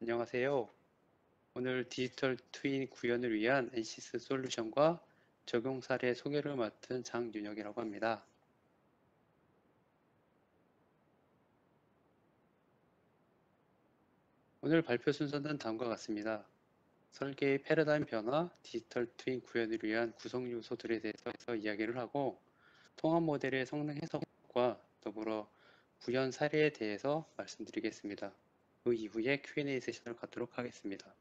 안녕하세요. 오늘 디지털 트윈 구현을 위한 NCS 솔루션과 적용 사례 소개를 맡은 장윤혁이라고 합니다. 오늘 발표 순서는 다음과 같습니다. 설계의 패러다임 변화, 디지털 트윈 구현을 위한 구성 요소들에 대해서 이야기를 하고 통합 모델의 성능 해석과 더불어 구현 사례에 대해서 말씀드리겠습니다. 그 이후에 Q&A 세션을 갖도록 하겠습니다.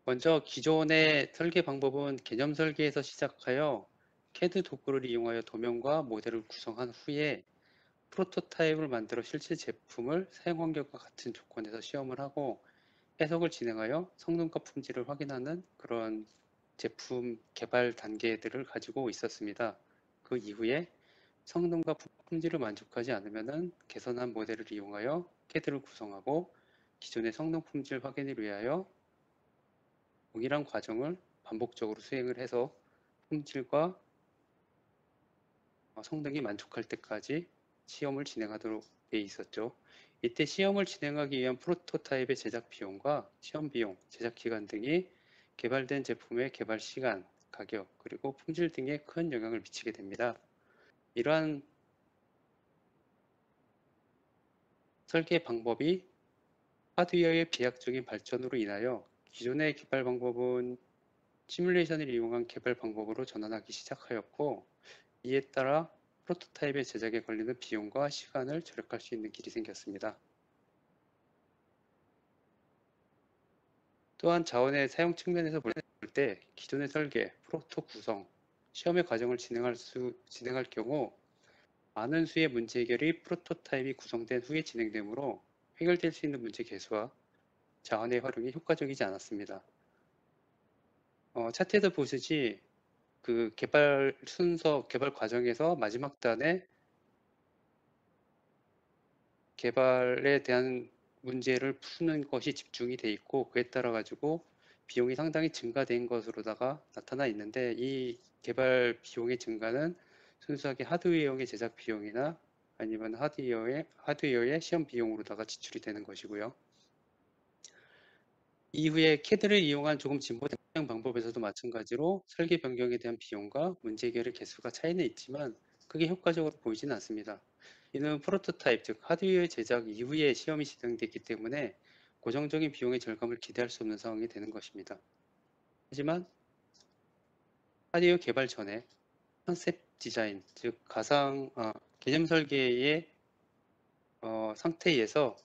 먼저 기존의 설계 방법은 개념 설계에서 시작하여 CAD 도구를 이용하여 도면과 모델을 구성한 후에 프로토타입을 만들어 실제 제품을 사용 환경과 같은 조건에서 시험을 하고 해석을 진행하여 성능과 품질을 확인하는 그런 제품 개발 단계들을 가지고 있었습니다. 그 이후에 성능과 품질을 만족하지 않으면 개선한 모델을 이용하여 CAD를 구성하고 기존의 성능 품질 확인을 위하여 동일한 과정을 반복적으로 수행을 해서 품질과 성능이 만족할 때까지 시험을 진행하도록 되어 있었죠. 이때 시험을 진행하기 위한 프로토타입의 제작 비용과 시험 비용, 제작 기간 등이 개발된 제품의 개발 시간, 가격, 그리고 품질 등에 큰 영향을 미치게 됩니다. 이러한 설계 방법이 하드웨어의 비약적인 발전으로 인하여 기존의 개발 방법은 시뮬레이션을 이용한 개발 방법으로 전환하기 시작하였고, 이에 따라 프로토타입의 제작에 걸리는 비용과 시간을 절약할 수 있는 길이 생겼습니다. 또한 자원의 사용 측면에서 볼 때 기존의 설계, 프로토 구성, 시험의 과정을 진행할 경우 많은 수의 문제 해결이 프로토타입이 구성된 후에 진행되므로 해결될 수 있는 문제 개수와 자원의 활용이 효과적이지 않았습니다. 차트에서 보시지 그 개발 순서, 개발 과정에서 마지막 단에 개발에 대한 문제를 푸는 것이 집중이 돼 있고 그에 따라 가지고 비용이 상당히 증가된 것으로다가 나타나 있는데 이 개발 비용의 증가는 순수하게 하드웨어의 제작 비용이나 아니면 하드웨어의 시험 비용으로다가 지출이 되는 것이고요. 이후에 CAD를 이용한 조금 진보된 방법에서도 마찬가지로 설계 변경에 대한 비용과 문제 해결의 개수가 차이는 있지만 크게 효과적으로 보이지는 않습니다. 이는 프로토타입, 즉 하드웨어 제작 이후에 시험이 진행됐기 때문에 고정적인 비용의 절감을 기대할 수 없는 상황이 되는 것입니다. 하지만 하드웨어 개발 전에 컨셉 디자인, 즉 개념 설계의 상태에서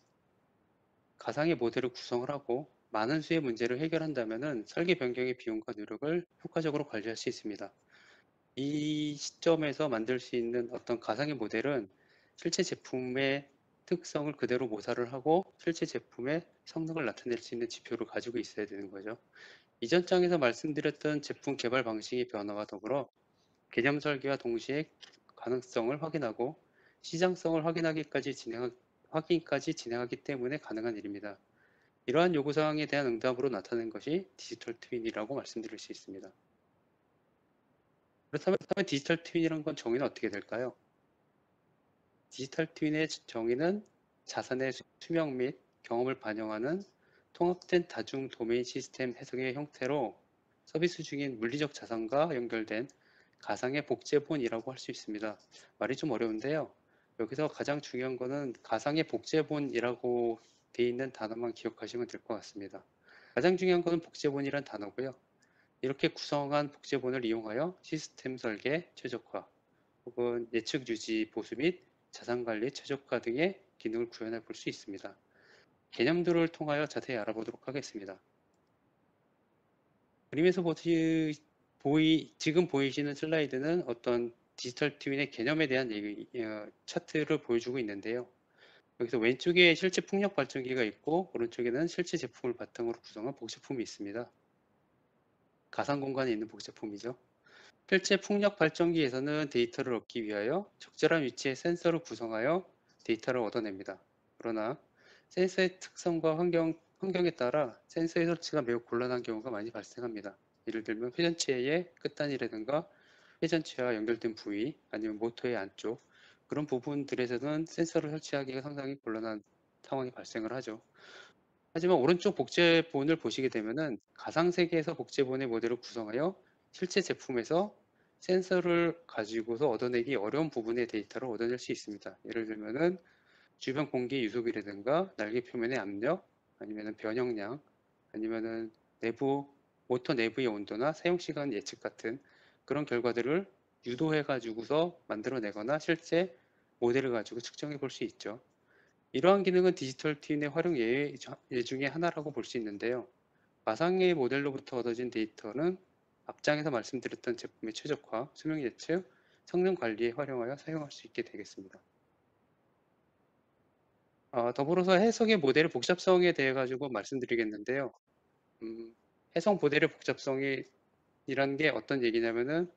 가상의 모델을 구성을 하고 많은 수의 문제를 해결한다면 설계 변경의 비용과 노력을 효과적으로 관리할 수 있습니다. 이 시점에서 만들 수 있는 어떤 가상의 모델은 실제 제품의 특성을 그대로 모사를 하고 실제 제품의 성능을 나타낼 수 있는 지표를 가지고 있어야 되는 거죠. 이전 장에서 말씀드렸던 제품 개발 방식의 변화와 더불어 개념 설계와 동시에 가능성을 확인하고 시장성을 확인까지 진행하기 때문에 가능한 일입니다. 이러한 요구사항에 대한 응답으로 나타낸 것이 디지털 트윈이라고 말씀드릴 수 있습니다. 그렇다면 디지털 트윈이라는 건 정의는 어떻게 될까요? 디지털 트윈의 정의는 자산의 수명 및 경험을 반영하는 통합된 다중 도메인 시스템 해석의 형태로 서비스 중인 물리적 자산과 연결된 가상의 복제본이라고 할 수 있습니다. 말이 좀 어려운데요. 여기서 가장 중요한 거는 가상의 복제본이라고 되어 있는 단어만 기억하시면 될 것 같습니다. 가장 중요한 것은 복제본이란 단어고요. 이렇게 구성한 복제본을 이용하여 시스템 설계, 최적화, 혹은 예측 유지, 보수 및 자산 관리, 최적화 등의 기능을 구현해 볼 수 있습니다. 개념들을 통하여 자세히 알아보도록 하겠습니다. 그림에서 지금 보이시는 슬라이드는 어떤 디지털 트윈의 개념에 대한 차트를 보여주고 있는데요. 여기서 왼쪽에 실제 풍력 발전기가 있고 오른쪽에는 실제 제품을 바탕으로 구성한 복제품이 있습니다. 가상 공간에 있는 복제품이죠. 실제 풍력 발전기에서는 데이터를 얻기 위하여 적절한 위치에 센서를 구성하여 데이터를 얻어냅니다. 그러나 센서의 특성과 환경에 따라 센서의 설치가 매우 곤란한 경우가 많이 발생합니다. 예를 들면 회전체의 끝단이라든가 회전체와 연결된 부위 아니면 모터의 안쪽 그런 부분들에서는 센서를 설치하기가 상당히 곤란한 상황이 발생을 하죠. 하지만 오른쪽 복제본을 보시게 되면은 가상세계에서 복제본의 모델을 구성하여 실제 제품에서 센서를 가지고서 얻어내기 어려운 부분의 데이터를 얻어낼 수 있습니다. 예를 들면은 주변 공기 유속이라든가 날개 표면의 압력, 아니면은 변형량, 아니면은 내부 모터 내부의 온도나 사용 시간 예측 같은 그런 결과들을 유도해 가지고서 만들어내거나 실제 모델을 가지고 측정해 볼 수 있죠. 이러한 기능은 디지털 트윈의 활용 예 중에 하나라고 볼 수 있는데요. 가상의 모델로부터 얻어진 데이터는 앞장에서 말씀드렸던 제품의 최적화, 수명 예측, 성능 관리에 활용하여 사용할 수 있게 되겠습니다. 더불어서 해석의 모델의 복잡성에 대해 가지고 말씀드리겠는데요. 음, 해석 모델의 복잡성이란 게 어떤 얘기냐면은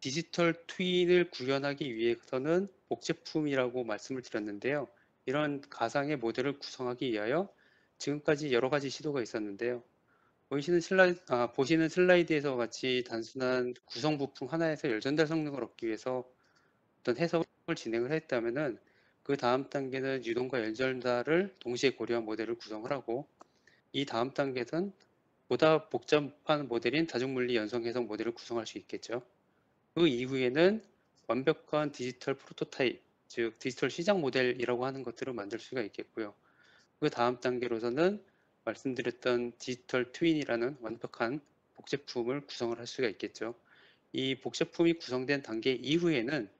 디지털 트윈을 구현하기 위해서는 복제품이라고 말씀을 드렸는데요. 이런 가상의 모델을 구성하기 위하여 지금까지 여러 가지 시도가 있었는데요. 보시는 슬라이드에서 같이 단순한 구성 부품 하나에서 열전달 성능을 얻기 위해서 어떤 해석을 진행을 했다면은 그 다음 단계는 유동과 열전달을 동시에 고려한 모델을 구성을 하고 이 다음 단계는 보다 복잡한 모델인 다중물리 연성 해석 모델을 구성할 수 있겠죠. 그 이후에는 완벽한 디지털 프로토타입, 즉 디지털 시장 모델이라고 하는 것들을 만들 수가 있겠고요. 그 다음 단계로서는 말씀드렸던 디지털 트윈이라는 완벽한 복제품을 구성을 할 수가 있겠죠. 이 복제품이 구성된 단계 이후에는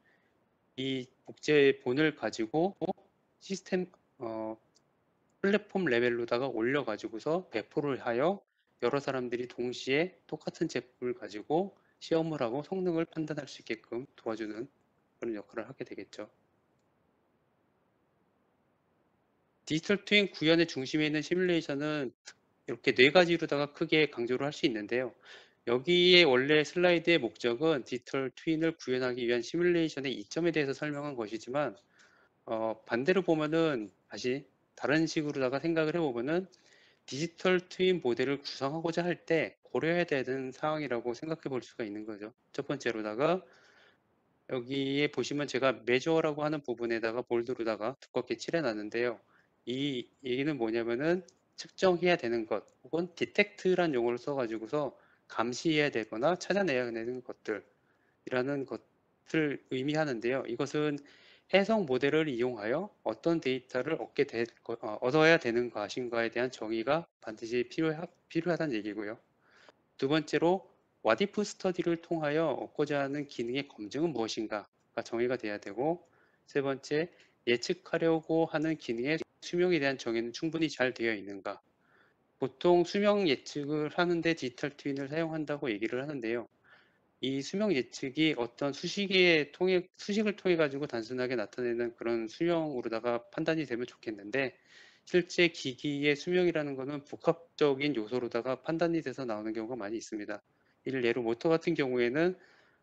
이 복제본을 가지고 시스템 플랫폼 레벨로다가 올려가지고서 배포를 하여 여러 사람들이 동시에 똑같은 제품을 가지고 시험을 하고 성능을 판단할 수 있게끔 도와주는 그런 역할을 하게 되겠죠. 디지털 트윈 구현의 중심에 있는 시뮬레이션은 이렇게 네 가지로다가 크게 강조를 할 수 있는데요. 여기에 원래 슬라이드의 목적은 디지털 트윈을 구현하기 위한 시뮬레이션의 이점에 대해서 설명한 것이지만 반대로 보면은 다시 다른 식으로다가 생각을 해보면은 디지털 트윈 모델을 구성하고자 할 때 고려해야 되는 사항이라고 생각해 볼 수가 있는 거죠. 첫 번째로다가 여기에 보시면 제가 메저라고 하는 부분에다가 볼드로다가 두껍게 칠해놨는데요. 이 얘기는 뭐냐면은 측정해야 되는 것 혹은 디텍트란 용어를 써가지고서 감시해야 되거나 찾아내야 되는 것들이라는 것을 의미하는데요. 이것은 해석 모델을 이용하여 어떤 데이터를 얻어야 되는 것인가에 대한 정의가 반드시 필요하다는 얘기고요. 두 번째로 what if 스터디를 통하여 얻고자 하는 기능의 검증은 무엇인가가 정의가 돼야 되고 세 번째 예측하려고 하는 기능의 수명에 대한 정의는 충분히 잘 되어 있는가. 보통 수명 예측을 하는데 디지털 트윈을 사용한다고 얘기를 하는데요. 이 수명 예측이 어떤 수식을 통해 가지고 단순하게 나타내는 그런 수명으로다가 판단이 되면 좋겠는데 실제 기기의 수명이라는 것은 복합적인 요소로다가 판단이 돼서 나오는 경우가 많이 있습니다. 이를 예로 모터 같은 경우에는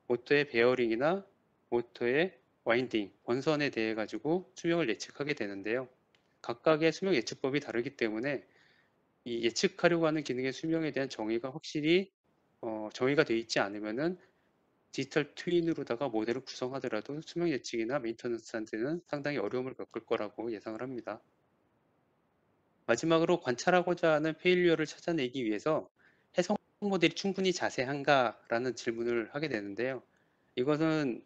모터의 베어링이나 모터의 와인딩, 원선에 대해 가지고 수명을 예측하게 되는데요. 각각의 수명 예측법이 다르기 때문에 이 예측하려고 하는 기능의 수명에 대한 정의가 확실히 정의가 되어 있지 않으면은 디지털 트윈으로다가 모델을 구성하더라도 수명 예측이나 메인터넌스한테는 상당히 어려움을 겪을 거라고 예상을 합니다. 마지막으로 관찰하고자 하는 페일리어를 찾아내기 위해서 해석 모델이 충분히 자세한가라는 질문을 하게 되는데요. 이것은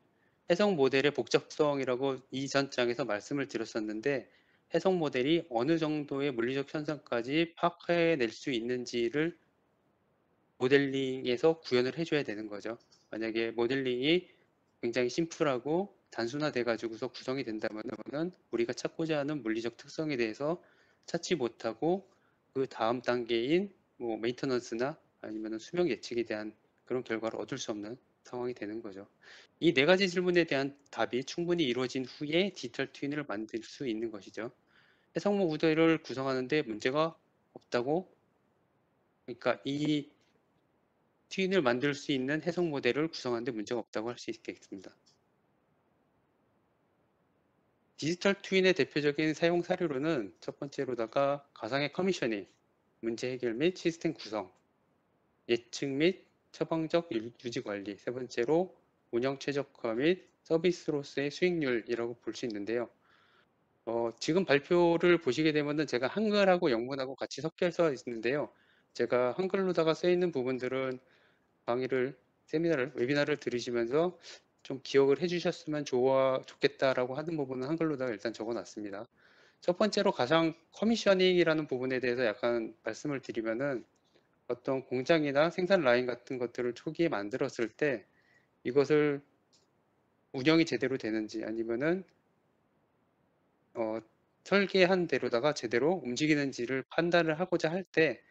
해석 모델의 복잡성이라고 이전 장에서 말씀을 드렸었는데 해석 모델이 어느 정도의 물리적 현상까지 파악해낼 수 있는지를 모델링에서 구현을 해줘야 되는 거죠. 만약에 모델링이 굉장히 심플하고 단순화돼 가지고서 구성이 된다면은 우리가 찾고자 하는 물리적 특성에 대해서 찾지 못하고 그 다음 단계인 뭐 메인터넌스나 아니면 수명 예측에 대한 그런 결과를 얻을 수 없는 상황이 되는 거죠. 이 네 가지 질문에 대한 답이 충분히 이루어진 후에 디지털 트윈을 만들 수 있는 것이죠. 해석모 모델을 구성하는데 문제가 없다고, 그러니까 이 트윈을 만들 수 있는 해석 모델을 구성하는데 문제가 없다고 할 수 있겠습니다. 디지털 트윈의 대표적인 사용 사례로는 첫 번째로다가 가상의 커미셔닝, 문제 해결 및 시스템 구성, 예측 및 처방적 유지 관리, 세 번째로 운영 최적화 및 서비스로서의 수익률이라고 볼 수 있는데요. 지금 발표를 보시게 되면은 제가 한글하고 영문하고 같이 섞여서 있는데요. 제가 한글로다가 써 있는 부분들은 강의를, 세미나를, 웨비나를 들으시면서 좀 기억을 해주셨으면 좋겠다라고 하는 부분은 한글로다가 일단 적어놨습니다. 첫 번째로 가상 커미셔닝이라는 부분에 대해서 약간 말씀을 드리면은 어떤 공장이나 생산 라인 같은 것들을 초기에 만들었을 때 이것을 운영이 제대로 되는지 아니면은 어, 설계한 대로다가 제대로 움직이는지를 판단을 하고자 할 때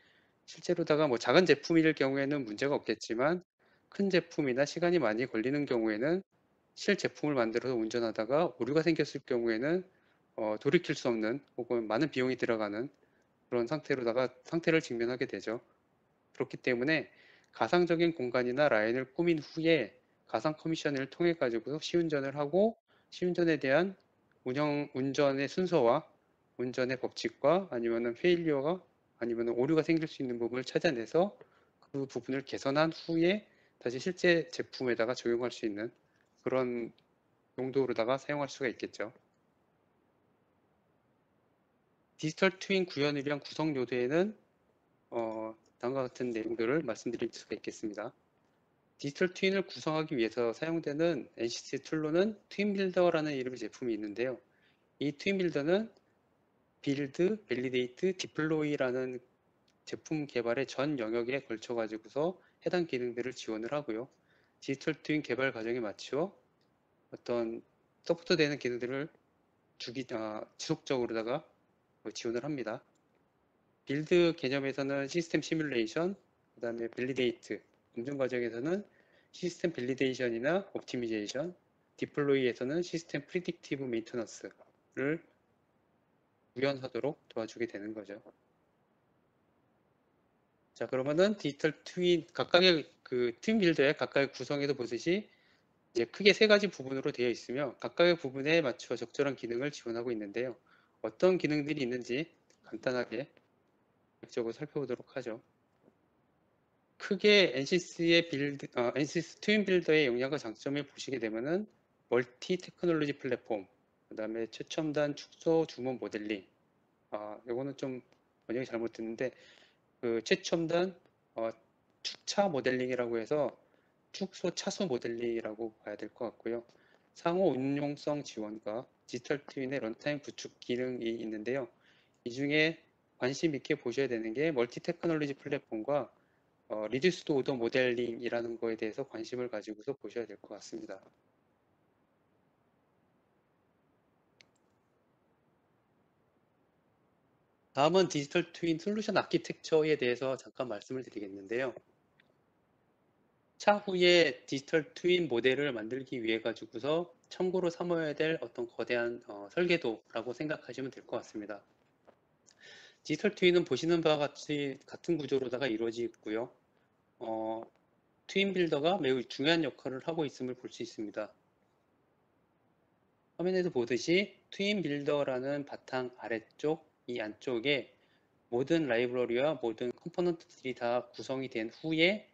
실제로다가 뭐 작은 제품일 경우에는 문제가 없겠지만 큰 제품이나 시간이 많이 걸리는 경우에는 실제품을 만들어서 운전하다가 오류가 생겼을 경우에는 돌이킬 수 없는 혹은 많은 비용이 들어가는 그런 상태를 직면하게 되죠. 그렇기 때문에 가상적인 공간이나 라인을 꾸민 후에 가상 커미션을 통해 가지고 시운전을 하고 시운전에 대한 운전의 순서와 운전의 법칙과 아니면은 페일리어가 아니면 오류가 생길 수 있는 부분을 찾아내서 그 부분을 개선한 후에 다시 실제 제품에다가 적용할 수 있는 그런 용도로다가 사용할 수가 있겠죠. 디지털 트윈 구현을 위한 구성 요소에는 다음과 같은 내용들을 말씀드릴 수가 있겠습니다. 디지털 트윈을 구성하기 위해서 사용되는 NCC 툴로는 트윈 빌더라는 이름의 제품이 있는데요. 이 트윈 빌더는 빌드, 밸리데이트, 디플로이라는 제품 개발의 전 영역에 걸쳐 가지고서 해당 기능들을 지원을 하고요. 디지털 트윈 개발 과정에 맞추어 어떤 서포트되는 기능들을 지속적으로다가 지원을 합니다. 빌드 개념에서는 시스템 시뮬레이션, 그 다음에 밸리데이트, 검증 과정에서는 시스템 밸리데이션이나 옵티미제이션, 디플로이에서는 시스템 프리딕티브 메인터넌스를 구현하도록 도와주게 되는 거죠. 자, 그러면은 디지털 트윈, 각각의 그 트윈 빌더의 각각의 구성에서 보듯이 이제 크게 세 가지 부분으로 되어 있으며 각각의 부분에 맞춰 적절한 기능을 지원하고 있는데요. 어떤 기능들이 있는지 간단하게 적으로 살펴보도록 하죠. 크게 NCS 트윈 빌더의 영향과 장점을 보시게 되면은 멀티 테크놀로지 플랫폼, 그 다음에 최첨단 축소 주문 모델링, 요거는 좀 번역이 잘못됐는데 그 최첨단 어, 축차 모델링이라고 해서 축소 차수 모델링이라고 봐야 될 것 같고요. 상호 운용성 지원과 디지털 트윈의 런타임 구축 기능이 있는데요. 이 중에 관심 있게 보셔야 되는 게 멀티 테크놀로지 플랫폼과 리듀스드 오더 모델링이라는 거에 대해서 관심을 가지고서 보셔야 될 것 같습니다. 다음은 디지털 트윈 솔루션 아키텍처에 대해서 잠깐 말씀을 드리겠는데요. 차후에 디지털 트윈 모델을 만들기 위해 가지고서 참고로 삼아야 될 어떤 거대한 설계도라고 생각하시면 될 것 같습니다. 디지털 트윈은 보시는 바와 같이 같은 구조로다가 이루어지고 있고요. 트윈 빌더가 매우 중요한 역할을 하고 있음을 볼 수 있습니다. 화면에서 보듯이 트윈 빌더라는 바탕 아래쪽 이 안쪽에 모든 라이브러리와 모든 컴포넌트들이 다 구성이 된 후에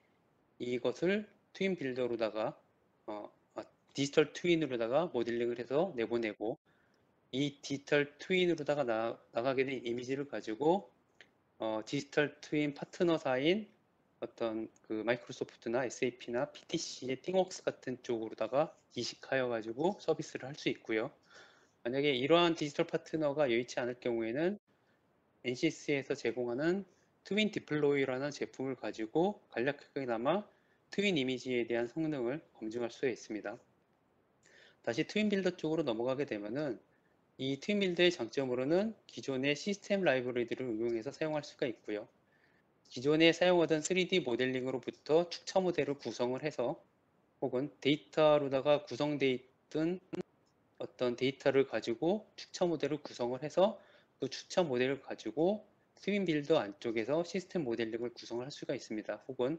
이것을 트윈 빌더로다가 어, 디지털 트윈으로다가 모델링을 해서 내보내고 이 디지털 트윈으로다가 나가게 된 이미지를 가지고 디지털 트윈 파트너사인 어떤 그 마이크로소프트나 SAP나 PTC의 띵웍스 같은 쪽으로다가 이식하여 가지고 서비스를 할 수 있고요. 만약에 이러한 디지털 파트너가 여의치 않을 경우에는 NCS에서 제공하는 트윈 디플로이라는 제품을 가지고 간략하게나마 트윈 이미지에 대한 성능을 검증할 수 있습니다. 다시 트윈 빌더 쪽으로 넘어가게 되면은 이 트윈 빌더의 장점으로는 기존의 시스템 라이브러리들을 응용해서 사용할 수가 있고요. 기존에 사용하던 3D 모델링으로부터 축차 모델을 구성을 해서 혹은 데이터로다가 구성되어 있던 어떤 데이터를 가지고 축차 모델을 구성을 해서 그 축차 모델을 가지고 트윈 빌더 안쪽에서 시스템 모델링을 구성을 할 수가 있습니다. 혹은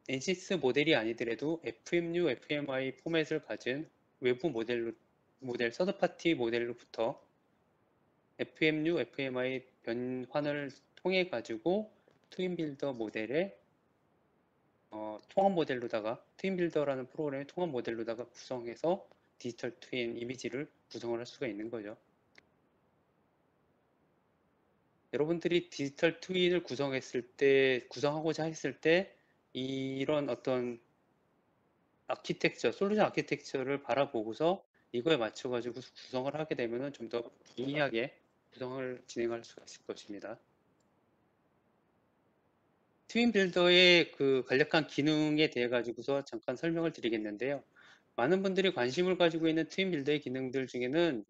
NCS 모델이 아니더라도 FMU, FMI 포맷을 가진 외부 모델 서드파티 모델로부터 FMU, FMI 변환을 통해 가지고 트윈 빌더 모델의 통합 모델로다가 트윈 빌더라는 프로그램의 통합 모델로다가 구성해서 디지털 트윈 이미지를 구성을 할 수가 있는 거죠. 여러분들이 디지털 트윈을 구성하고자 했을 때 이런 어떤 솔루션 아키텍처를 바라보고서 이거에 맞춰가지고 구성을 하게 되면 좀 더 부유하게 구성을 진행할 수가 있을 것입니다. 트윈 빌더의 그 간략한 기능에 대해 가지고서 잠깐 설명을 드리겠는데요. 많은 분들이 관심을 가지고 있는 트윈 빌더의 기능들 중에는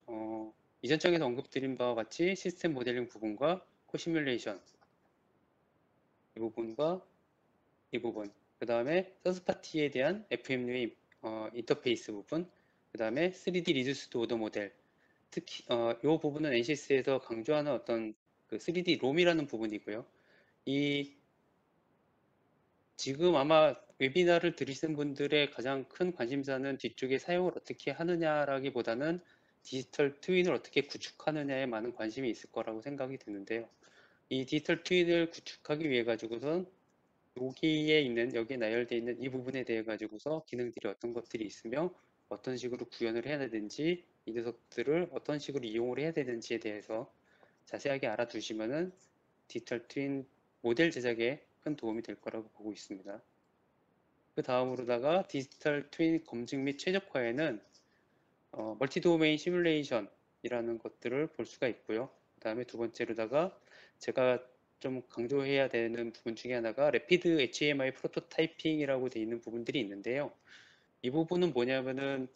이전 장에서 언급드린 바와 같이 시스템 모델링 부분과 코시뮬레이션 이 부분과 이 부분, 그 다음에 서스파티에 대한 FMU의 인터페이스 부분, 그 다음에 3D 리듀스드 오더 모델, 특히 이 부분은 NCS에서 강조하는 어떤 그 3D 롬이라는 부분이고요. 이 지금 아마 웨비나를 들으신 분들의 가장 큰 관심사는 뒤쪽에 사용을 어떻게 하느냐라기보다는 디지털 트윈을 어떻게 구축하느냐에 많은 관심이 있을 거라고 생각이 드는데요. 이 디지털 트윈을 구축하기 위해 가지고선 여기에 나열되어 있는 이 부분에 대해 가지고서 기능들이 어떤 것들이 있으며 어떤 식으로 구현을 해야 되는지 이 녀석들을 어떤 식으로 이용을 해야 되는지에 대해서 자세하게 알아두시면은 디지털 트윈 모델 제작에 큰 도움이 될 거라고 보고 있습니다. 그 다음으로다가 디지털 트윈 검증 및 최적화에는 멀티 도메인 시뮬레이션이라는 것들을 볼 수가 있고요. 그 다음에 두 번째로다가 제가 좀 강조해야 되는 부분 중에 하나가 래피드 HMI 프로토타이핑이라고 되어 있는 부분들이 있는데요. 이 부분은 뭐냐면은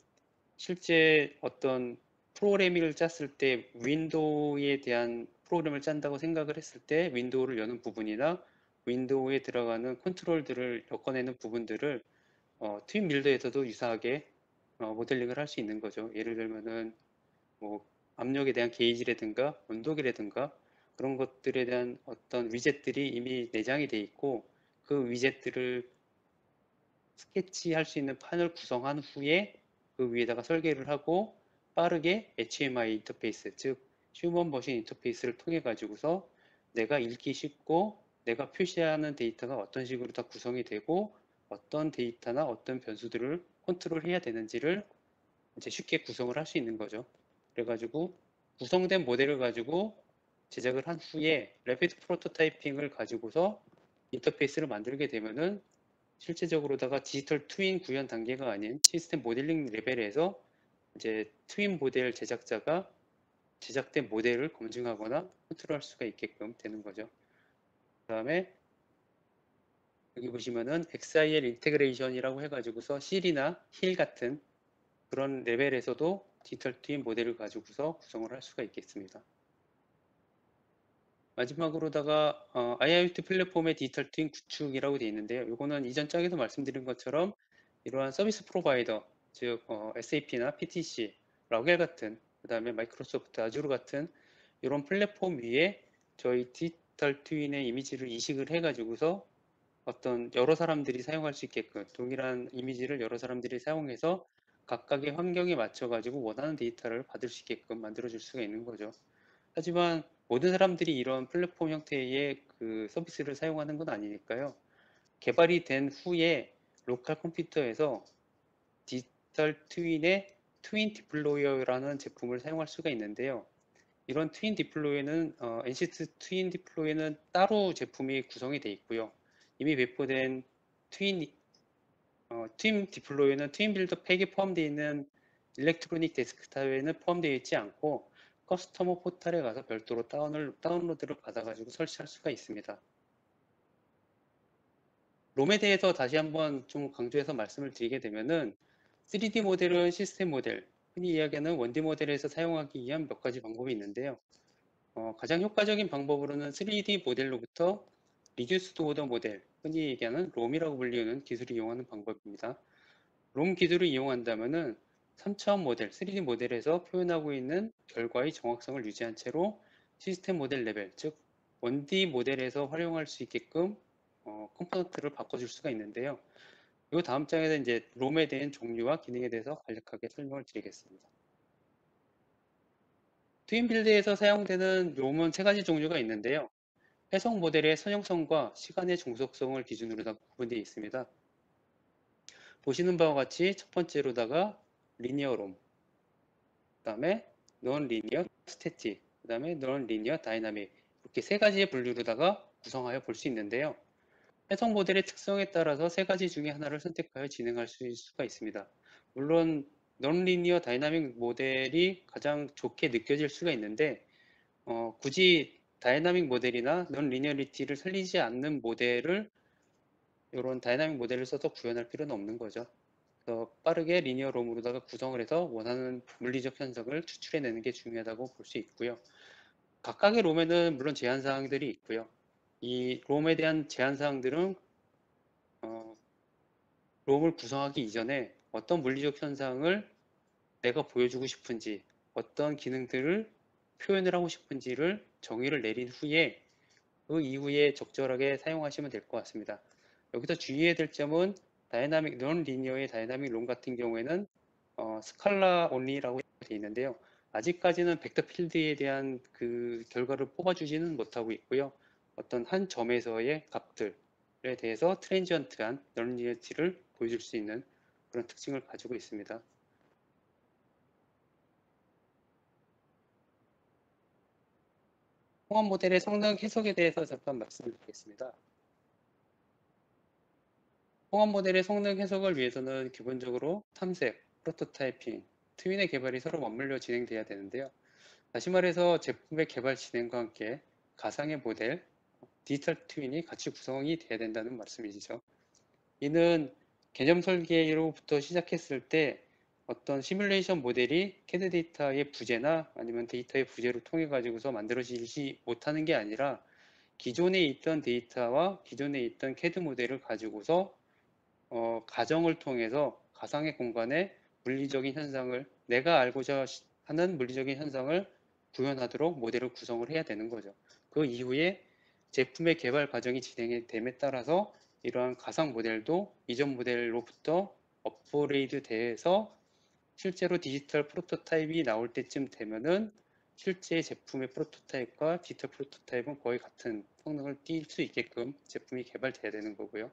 실제 어떤 프로그래밍을 짰을 때 윈도우에 대한 프로그램을 짠다고 생각을 했을 때 윈도우를 여는 부분이나 윈도우에 들어가는 컨트롤들을 엮어내는 부분들을 트윈 빌더에서도 유사하게 모델링을 할 수 있는 거죠. 예를 들면은 뭐 압력에 대한 게이지라든가 온도계라든가 그런 것들에 대한 어떤 위젯들이 이미 내장이 돼 있고 그 위젯들을 스케치할 수 있는 판을 구성한 후에 그 위에다가 설계를 하고 빠르게 HMI 인터페이스, 즉 휴먼 머신 인터페이스를 통해 가지고서 내가 읽기 쉽고 내가 표시하는 데이터가 어떤 식으로 다 구성이 되고 어떤 데이터나 어떤 변수들을 컨트롤해야 되는지를 이제 쉽게 구성을 할 수 있는 거죠. 그래가지고 구성된 모델을 가지고 제작을 한 후에 래피드 프로토타이핑을 가지고서 인터페이스를 만들게 되면은 실제적으로다가 디지털 트윈 구현 단계가 아닌 시스템 모델링 레벨에서 이제 트윈 모델 제작자가 제작된 모델을 검증하거나 컨트롤할 수가 있게끔 되는 거죠. 그 다음에 여기 보시면은 XIL 인테그레이션이라고 해가지고서 실이나 힐 같은 그런 레벨에서도 디지털 트윈 모델을 가지고서 구성을 할 수가 있겠습니다. 마지막으로다가 IIoT 플랫폼의 디지털 트윈 구축이라고 되어 있는데요. 이거는 이전 짝에도 말씀드린 것처럼 이러한 서비스 프로바이더, 즉 SAP나 PTC, 라겔 같은, 그 다음에 마이크로소프트 아주르 같은 이런 플랫폼 위에 저희 디지털 트윈의 이미지를 이식을 해가지고서 어떤 여러 사람들이 사용할 수 있게끔 동일한 이미지를 여러 사람들이 사용해서 각각의 환경에 맞춰 가지고 원하는 데이터를 받을 수 있게끔 만들어 줄 수가 있는 거죠. 하지만 모든 사람들이 이런 플랫폼 형태의 그 서비스를 사용하는 건 아니니까요. 개발이 된 후에 로컬 컴퓨터에서 디지털 트윈의 트윈 디플로이어라는 제품을 사용할 수가 있는데요. 이런 트윈 디플로이는 NCT 트윈 디플로이는 따로 제품이 구성이 되어 있고요. 이미 배포된 트윈 트윈 디플로이는 트윈 빌더 팩에 포함되어 있는 일렉트로닉 데스크탑에는 포함되어 있지 않고 커스터머 포털에 가서 별도로 다운로드를 받아가지고 설치할 수가 있습니다. 롬에 대해서 다시 한번 좀 강조해서 말씀을 드리게 되면은 3D 모델은 시스템 모델, 흔히 이야기하는 1D 모델에서 사용하기 위한 몇 가지 방법이 있는데요. 가장 효과적인 방법으로는 3D 모델로부터 리듀스드 오더 모델, 흔히 얘기하는 롬이라고 불리는 기술을 이용하는 방법입니다. 롬 기술을 이용한다면은 3차원 모델, 3D 모델에서 표현하고 있는 결과의 정확성을 유지한 채로 시스템 모델 레벨, 즉 1D 모델에서 활용할 수 있게끔 컴포넌트를 바꿔줄 수가 있는데요. 이 다음 장에서 이제 롬에 대한 종류와 기능에 대해서 간략하게 설명을 드리겠습니다. 트윈빌드에서 사용되는 롬은 세 가지 종류가 있는데요. 해석 모델의 선형성과 시간의 종속성을 기준으로 다 구분되어 있습니다. 보시는 바와 같이 첫 번째로다가 리니어 롬, 그 다음에 non 리니어 스태틱, 그 다음에 non 리니어 다이나믹, 이렇게 세 가지의 분류로다가 구성하여 볼 수 있는데요. 해석 모델의 특성에 따라서 세 가지 중에 하나를 선택하여 진행할 수가 있습니다. 물론 non-linear 다이나믹 모델이 가장 좋게 느껴질 수가 있는데 굳이 다이나믹 모델이나 non-linearity를 살리지 않는 모델을 이런 다이나믹 모델을 써서 구현할 필요는 없는 거죠. 그래서 빠르게 리니어 롬으로다가 구성을 해서 원하는 물리적 현상을 추출해내는 게 중요하다고 볼 수 있고요. 각각의 롬에는 물론 제한 사항들이 있고요. 이 롬에 대한 제한 사항들은 롬을 구성하기 이전에 어떤 물리적 현상을 내가 보여주고 싶은지, 어떤 기능들을 표현을 하고 싶은지를 정의를 내린 후에 그 이후에 적절하게 사용하시면 될 것 같습니다. 여기서 주의해야 될 점은 다이나믹 넌 리니어의 다이나믹 롬 같은 경우에는 스칼라 온리라고 되어 있는데요. 아직까지는 벡터 필드에 대한 그 결과를 뽑아주지는 못하고 있고요. 어떤 한 점에서의 값들에 대해서 트랜지언트한 넌리니어티를 보여줄 수 있는 그런 특징을 가지고 있습니다. 통합 모델의 성능 해석에 대해서 잠깐 말씀드리겠습니다. 통합 모델의 성능 해석을 위해서는 기본적으로 탐색, 프로토타이핑, 트윈의 개발이 서로 맞물려 진행돼야 되는데요. 다시 말해서 제품의 개발 진행과 함께 가상의 모델, 디지털 트윈이 같이 구성이 돼야 된다는 말씀이죠. 이는 개념 설계로부터 시작했을 때 어떤 시뮬레이션 모델이 캐드 데이터의 부재나 아니면 데이터의 부재로 통해 가지고서 만들어지지 못하는 게 아니라 기존에 있던 데이터와 기존에 있던 캐드 모델을 가지고서 가정을 통해서 가상의 공간에 물리적인 현상을 내가 알고자 하는 물리적인 현상을 구현하도록 모델을 구성을 해야 되는 거죠. 그 이후에 제품의 개발 과정이 진행이 됨에 따라서 이러한 가상 모델도 이전 모델로부터 업그레이드 돼서 실제로 디지털 프로토타입이 나올 때쯤 되면은 실제 제품의 프로토타입과 디지털 프로토타입은 거의 같은 성능을 띌 수 있게끔 제품이 개발돼야 되는 거고요.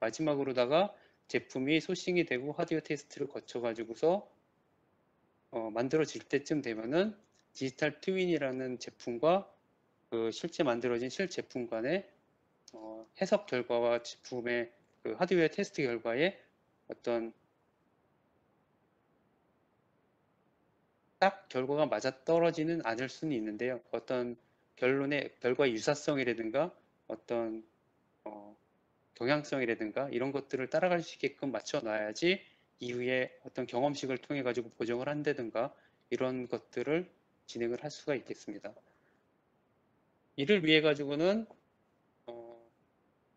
마지막으로다가 제품이 소싱이 되고 하드웨어 테스트를 거쳐 가지고서 만들어질 때쯤 되면은 디지털 트윈이라는 제품과 그 실제 만들어진 실제품 간의 해석 결과와 제품의 그 하드웨어 테스트 결과에 어떤 딱 결과가 맞아떨어지는 않을 수는 있는데요. 어떤 결론의 결과의 유사성이라든가 어떤 어, 경향성이라든가 이런 것들을 따라갈 수 있게끔 맞춰 놔야지 이후에 어떤 경험식을 통해 가지고 보정을 한다든가 이런 것들을 진행을 할 수가 있겠습니다. 이를 위해 가지고는 어,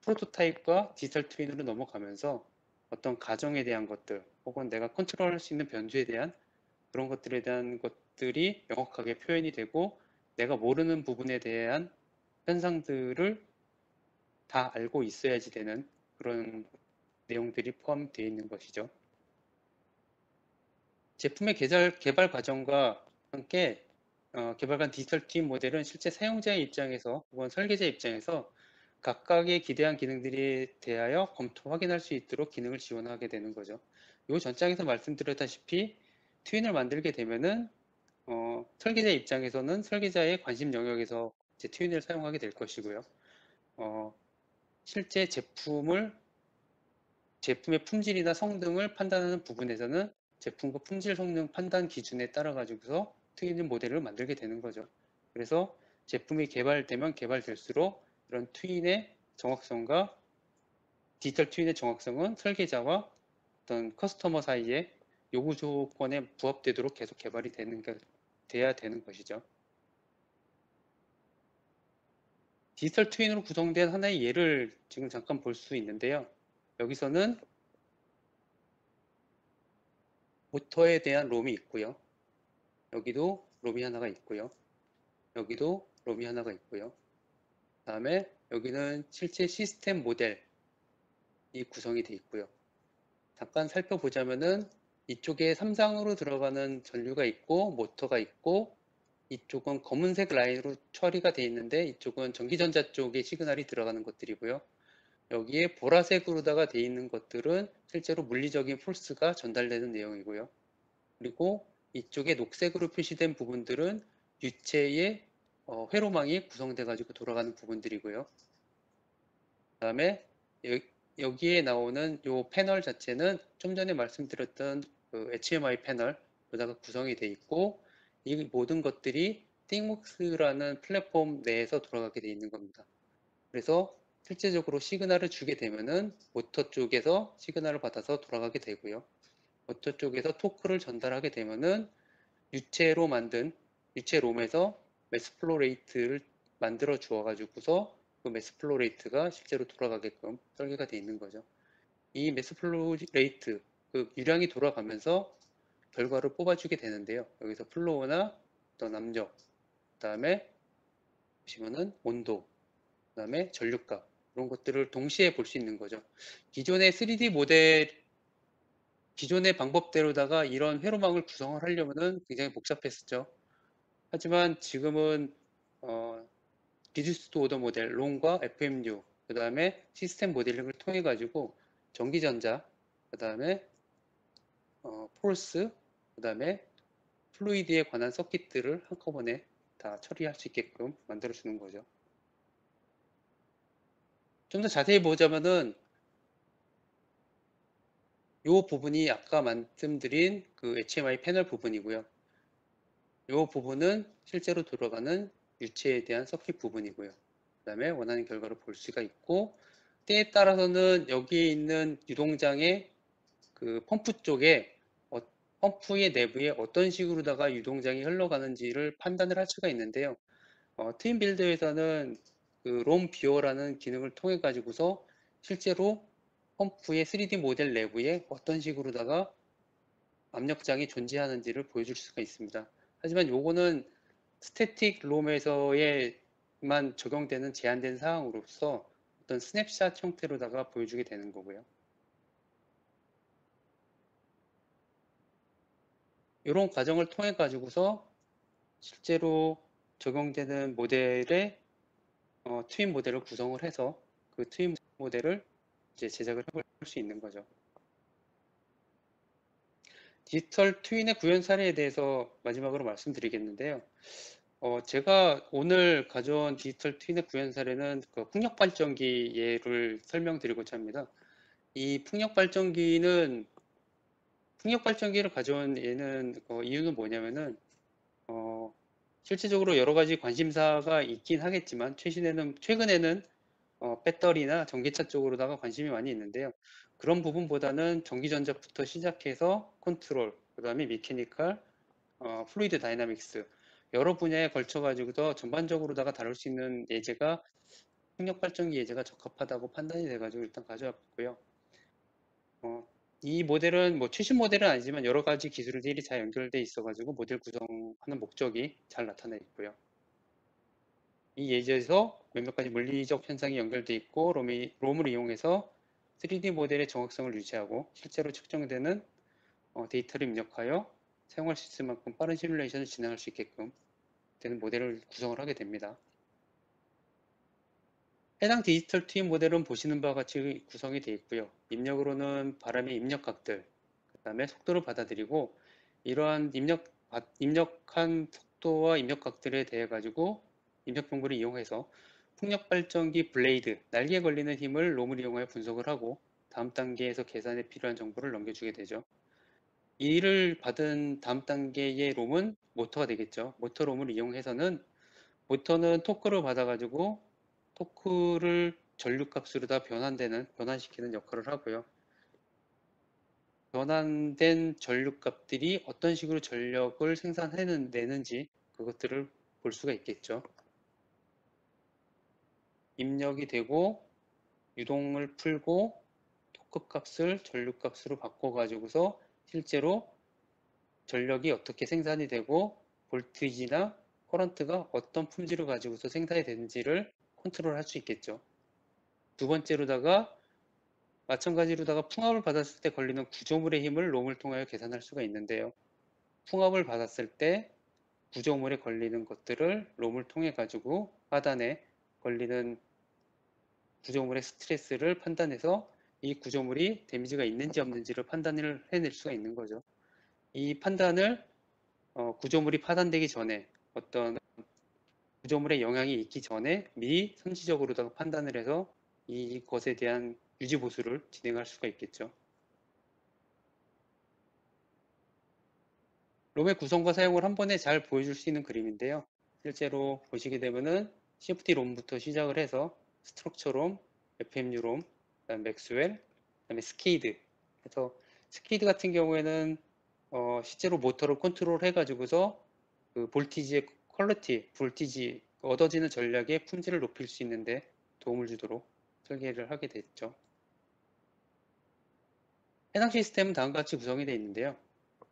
프로토타입과 디지털 트윈으로 넘어가면서 어떤 가정에 대한 것들 혹은 내가 컨트롤할 수 있는 변수에 대한 그런 것들에 대한 것들이 명확하게 표현이 되고 내가 모르는 부분에 대한 현상들을 다 알고 있어야지 되는 그런 내용들이 포함되어 있는 것이죠. 제품의 개발 과정과 함께 개발한 디지털 트윈 모델은 실제 사용자의 입장에서 혹은 설계자 입장에서 각각의 기대한 기능들에 대하여 검토 확인할 수 있도록 기능을 지원하게 되는 거죠. 이 전장에서 말씀드렸다시피 트윈을 만들게 되면은 설계자 입장에서는 설계자의 관심 영역에서 이제 트윈을 사용하게 될 것이고요. 어, 실제 제품의 품질이나 성능을 판단하는 부분에서는 제품과 품질 성능 판단 기준에 따라 가지고서 트윈 모델을 만들게 되는 거죠. 그래서 제품이 개발되면 개발될수록 이런 트윈의 정확성과 디지털 트윈의 정확성은 설계자와 어떤 커스터머 사이에 요구 조건에 부합되도록 계속 개발이 돼야 되는 것이죠. 디지털 트윈으로 구성된 하나의 예를 지금 잠깐 볼 수 있는데요. 여기서는 모터에 대한 롬이 있고요. 여기도 롬이 하나가 있고요. 여기도 롬이 하나가 있고요. 그 다음에 여기는 실제 시스템 모델이 구성이 되어 있고요. 잠깐 살펴보자면은 이쪽에 3상으로 들어가는 전류가 있고 모터가 있고 이쪽은 검은색 라인으로 처리가 되어 있는데 이쪽은 전기전자 쪽에 시그널이 들어가는 것들이고요. 여기에 보라색으로다가 되어 있는 것들은 실제로 물리적인 폴스가 전달되는 내용이고요. 그리고 이쪽에 녹색으로 표시된 부분들은 유체의 회로망이 구성돼 가지고 돌아가는 부분들이고요. 그다음에 여기에 나오는 이 패널 자체는 좀 전에 말씀드렸던 그 HMI 패널로다가 구성이 돼 있고, 이 모든 것들이 띵목스라는 플랫폼 내에서 돌아가게 돼 있는 겁니다. 그래서 실제적으로 시그널을 주게 되면은 모터 쪽에서 시그널을 받아서 돌아가게 되고요. 모터 쪽에서 토크를 전달하게 되면은 유체로 만든 유체롬에서 매스플로레이트를 만들어 주어 가지고서 그 매스플로레이트가 실제로 돌아가게끔 설계가 되어 있는 거죠. 이 매스플로레이트, 그 유량이 돌아가면서 결과를 뽑아주게 되는데요. 여기서 플로우나 어떤 압력, 그 다음에 보시면은 온도, 그 다음에 전류값, 이런 것들을 동시에 볼 수 있는 거죠. 기존의 3D 모델, 기존의 방법대로다가 이런 회로망을 구성을 하려면은 굉장히 복잡했었죠. 하지만 지금은 리듀스드 오더 모델, 롱과 FMU, 그 다음에 시스템 모델링을 통해 가지고 전기전자, 그 다음에 폴스, 그 다음에 플루이드에 관한 서킷들을 한꺼번에 다 처리할 수 있게끔 만들어 주는 거죠. 좀 더 자세히 보자면은 이 부분이 아까 말씀드린 그 HMI 패널 부분이고요. 이 부분은 실제로 들어가는 유체에 대한 서킷 부분이고요. 그 다음에 원하는 결과를 볼 수가 있고, 때에 따라서는 여기에 있는 유동장의 그 펌프 쪽에 펌프의 내부에 어떤 식으로다가 유동장이 흘러가는지를 판단을 할 수가 있는데요. 트윈 빌드에서는 그 롬 뷰어라는 기능을 통해 가지고서 실제로 펌프의 3D 모델 내부에 어떤 식으로다가 압력장이 존재하는지를 보여줄 수가 있습니다. 하지만 요거는 스태틱 롬에서에만 적용되는 제한된 사항으로서 어떤 스냅샷 형태로다가 보여주게 되는 거고요. 이런 과정을 통해 가지고서 실제로 적용되는 모델의 트윈 모델을 구성을 해서 그 트윈 모델을 이제 제작을 해볼 수 있는 거죠. 디지털 트윈의 구현 사례에 대해서 마지막으로 말씀드리겠는데요. 제가 오늘 가져온 디지털 트윈의 구현 사례는 그 풍력 발전기 예를 설명드리고자 합니다. 이 풍력 발전기를 가져온 예는 이유는 뭐냐면은 실질적으로 여러 가지 관심사가 있긴 하겠지만 최근에는 배터리나 전기차 쪽으로다가 관심이 많이 있는데요. 그런 부분보다는 전기전자부터 시작해서 컨트롤, 그 다음에 미케니컬, 플루이드 다이나믹스 여러 분야에 걸쳐 가지고서 전반적으로다가 다룰 수 있는 예제가 풍력 발전기 예제가 적합하다고 판단이 돼가지고 일단 가져왔고요. 이 모델은 뭐 최신 모델은 아니지만 여러 가지 기술들이 잘 연결돼 있어가지고 모델 구성하는 목적이 잘 나타나 있고요. 이 예제에서 몇몇 가지 물리적 현상이 연결돼 있고 롬을 이용해서 3D 모델의 정확성을 유지하고 실제로 측정되는 데이터를 입력하여 사용할 수 있을 만큼 빠른 시뮬레이션을 진행할 수 있게끔 되는 모델을 구성을 하게 됩니다. 해당 디지털 트윈 모델은 보시는 바와 같이 구성이 되어 있고요. 입력으로는 바람의 입력각들, 그 다음에 속도를 받아들이고 이러한 입력한 속도와 입력각들에 대해 가지고 입력 정보를 이용해서 풍력 발전기 블레이드, 날개에 걸리는 힘을 롬을 이용하여 분석을 하고 다음 단계에서 계산에 필요한 정보를 넘겨주게 되죠. 이를 받은 다음 단계의 롬은 모터가 되겠죠. 모터 롬을 이용해서는 모터는 토크를 받아가지고 토크를 전류값으로 다 변환시키는 역할을 하고요. 변환된 전류값들이 어떤 식으로 전력을 생산해내는지 그것들을 볼 수가 있겠죠. 입력이 되고 유동을 풀고 토크 값을 전류 값으로 바꿔가지고서 실제로 전력이 어떻게 생산이 되고 볼티지나 커런트가 어떤 품질을 가지고서 생산이 되는지를 컨트롤할 수 있겠죠. 두 번째로다가 마찬가지로다가 풍압을 받았을 때 걸리는 구조물의 힘을 롬을 통하여 계산할 수가 있는데요. 풍압을 받았을 때 구조물에 걸리는 것들을 롬을 통해 가지고 하단에 걸리는 구조물의 스트레스를 판단해서 이 구조물이 데미지가 있는지 없는지를 판단을 해낼 수가 있는 거죠. 이 판단을 구조물이 파산되기 전에 어떤 구조물에 영향이 있기 전에 미리 선지적으로다가 판단을 해서 이것에 대한 유지 보수를 진행할 수가 있겠죠. 롬의 구성과 사용을 한 번에 잘 보여줄 수 있는 그림인데요. 실제로 보시게 되면은 CFD 롬부터 시작을 해서 스트럭처 롬, FMU 롬, 그다음 맥스웰, 그다음에 스케이드. 그래서 스케이드 같은 경우에는 실제로 모터를 컨트롤 해가지고서 그 볼티지의 퀄리티, 볼티지 얻어지는 전략의 품질을 높일 수 있는데 도움을 주도록 설계를 하게 됐죠. 해당 시스템은 다음과 같이 구성이 되어 있는데요.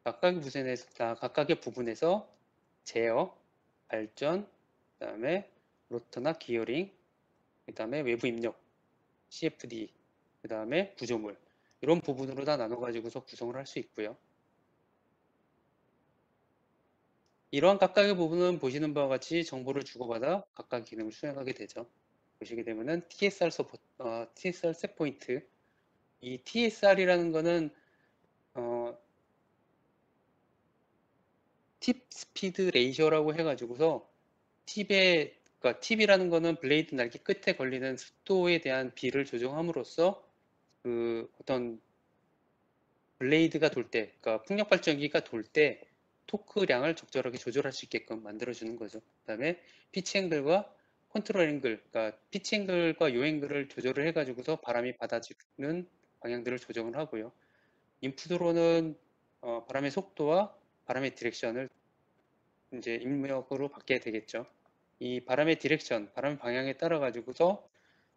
각각의 부분에서 제어, 발전, 그 다음에 로터나 기어링, 그 다음에 외부 입력, CFD, 그 다음에 구조물 이런 부분으로 다 나눠가지고서 구성을 할 수 있고요. 이러한 각각의 부분은 보시는 바와 같이 정보를 주고받아 각각 기능을 수행하게 되죠. 보시게 되면은 TSR TSR 셋 포인트. 이 TSR이라는 거는 팁 스피드 레이셔라고 해가지고서 그러니까 팁이라는 거는 블레이드 날개 끝에 걸리는 습도에 대한 비를 조정함으로써 그 어떤 블레이드가 돌 때, 그러니까 풍력 발전기가 돌 때 토크량을 적절하게 조절할 수 있게끔 만들어주는 거죠. 그다음에 피치 앵글과 컨트롤 앵글, 그러니까 피치 앵글과 요 앵글을 조절을 해가지고서 바람이 받아주는 방향들을 조정을 하고요. 인풋으로는 바람의 속도와 바람의 디렉션을 이제 입력으로 받게 되겠죠. 이 바람의 디렉션, 바람의 방향에 따라 가지고서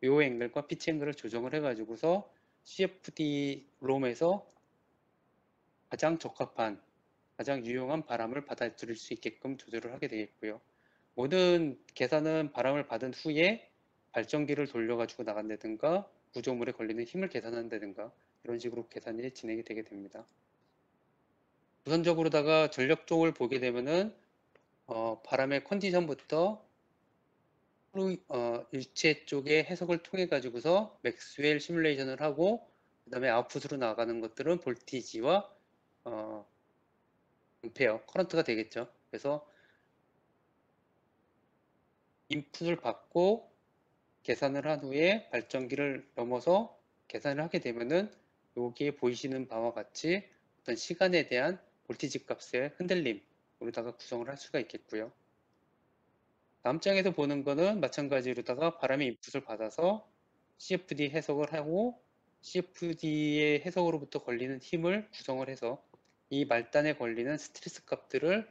요 앵글과 피치 앵글을 조정을 해 가지고서 CFD 롬에서 가장 적합한, 가장 유용한 바람을 받아들일 수 있게끔 조절을 하게 되겠고요. 모든 계산은 바람을 받은 후에 발전기를 돌려가지고 나간다든가 구조물에 걸리는 힘을 계산한다든가 이런 식으로 계산이 진행이 되게 됩니다. 우선적으로다가 전력 쪽을 보게 되면은 바람의 컨디션부터 일체 쪽의 해석을 통해 가지고서 맥스웰 시뮬레이션을 하고 그 다음에 아웃풋으로 나가는 것들은 볼티지와 어, 암페어, 커런트가 되겠죠. 그래서 인풋을 받고 계산을 한 후에 발전기를 넘어서 계산을 하게 되면은 여기에 보이시는 바와 같이 어떤 시간에 대한 볼티지 값의 흔들림으로다가 구성을 할 수가 있겠고요. 다음 장에서 보는 거는 마찬가지로다가 바람의 인풋을 받아서 CFD 해석을 하고 CFD의 해석으로부터 걸리는 힘을 구성을 해서 이 말단에 걸리는 스트레스 값들을